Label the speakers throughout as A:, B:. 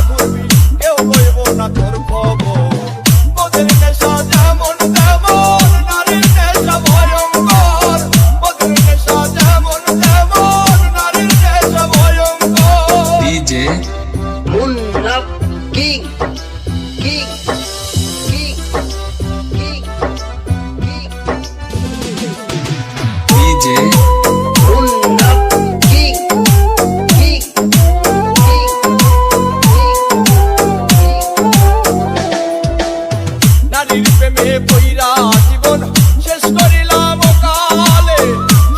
A: ঘুরবি কেউ লইব না তোর খবর। মদের নেশা যেমন তেমন নারীর নেশা ভয়ঙ্কর। মদের নেশা যেমন তেমন নারীর নেশা ভয়ঙ্কর।
B: DJ
C: Munna king king king king king
B: DJ
C: Munna king king king
A: নারীর প্রেমে পইরা জীবন শেষ করিলাম কালে।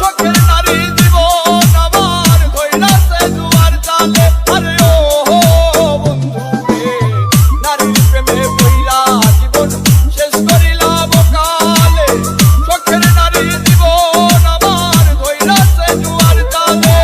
A: চোখের নারী জীবন আমার কইরাছে জুয়ার চালে। আরে ও বন্ধু রে, নারীর প্রেমে পইরা জীবন শেষ করিলাম কালে। চোখের নারী জীবন আমার কইরাছে জুয়ার চালে।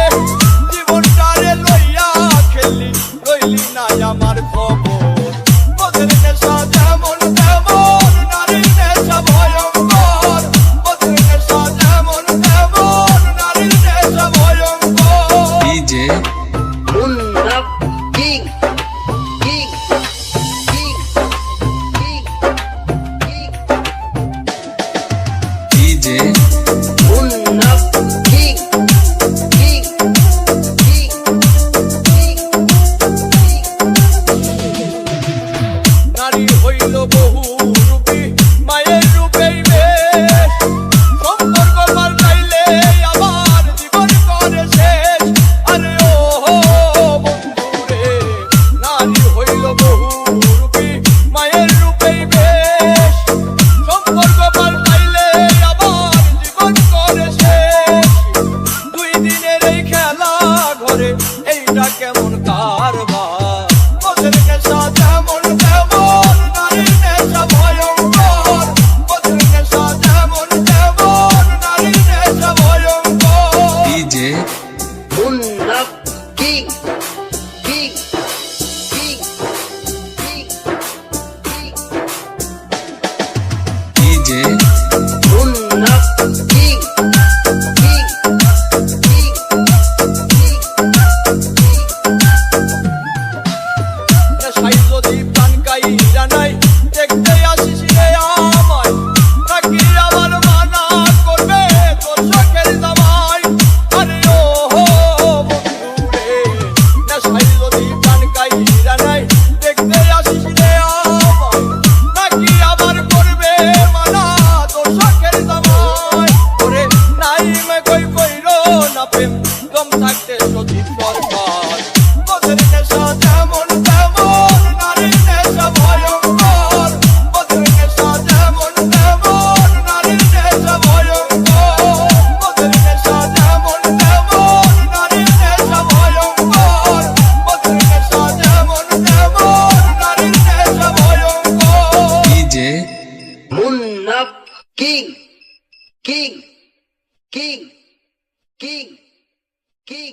A: জীবনটারে লইয়া খেললি রইলি না আমার খবর। মদের নেশা যেমন তেমন নারীর নেশা ভয়ঙ্কর। মদের নেশা যেমন তেমন নারীর নেশা ভয়ঙ্কর।
B: DJ
C: Munna king king king king king
B: DJ
C: Munna king king king king
A: নারী হইল বহু রূপী মায়ের রূপেই বেশ। সম্পর্ক পাল্টাইলে আবার জীবন করে শেষ। আরে ও বন্ধু রে, নারী হইল বহু রূপী মায়ের রূপেই বেশ। সম্পর্ক পাল্টাইলে আবার জীবন করে শেষ। দুই দিনের এই খেলা ঘরে এইটা কেমন কারবার। মদের নেশা যেমন তেমন নারীর নেশা ভয়ঙ্কর। মদের নেশা যেমন তেমন নারীর নেশা ভয়ঙ্কর।
B: DJ
C: Munna king king king king king
B: DJ
C: Munna king king king king
A: নেশায় যদি প্রাণ কাইরা নাই দেখতে আসিস রে আমায়। নাকি আবার মানা করবে তোর চোখের জামাই। আরে ও বন্ধু রে, নেশায় যদি প্রাণ কাইরা নাই দেখতে আসিস রে আমায়। নাকি আবার করবে মানা তোর চোখের জামাই। ওরে নাই মে কইরো না প্রেম দম থাকতে সজীব সরকার। মদের নেশা যেমন তেমন নারীর নেশা ভয়ঙ্কর। মদের নেশা যেমন তেমন নারীর নেশা ভয়ঙ্কর। মদের নেশা যেমন তেমন নারীর নেশা ভয়ঙ্কর। মদের নেশা যেমন তেমন নারীর নেশা ভয়ঙ্কর।
B: DJ
C: Munna king king king king king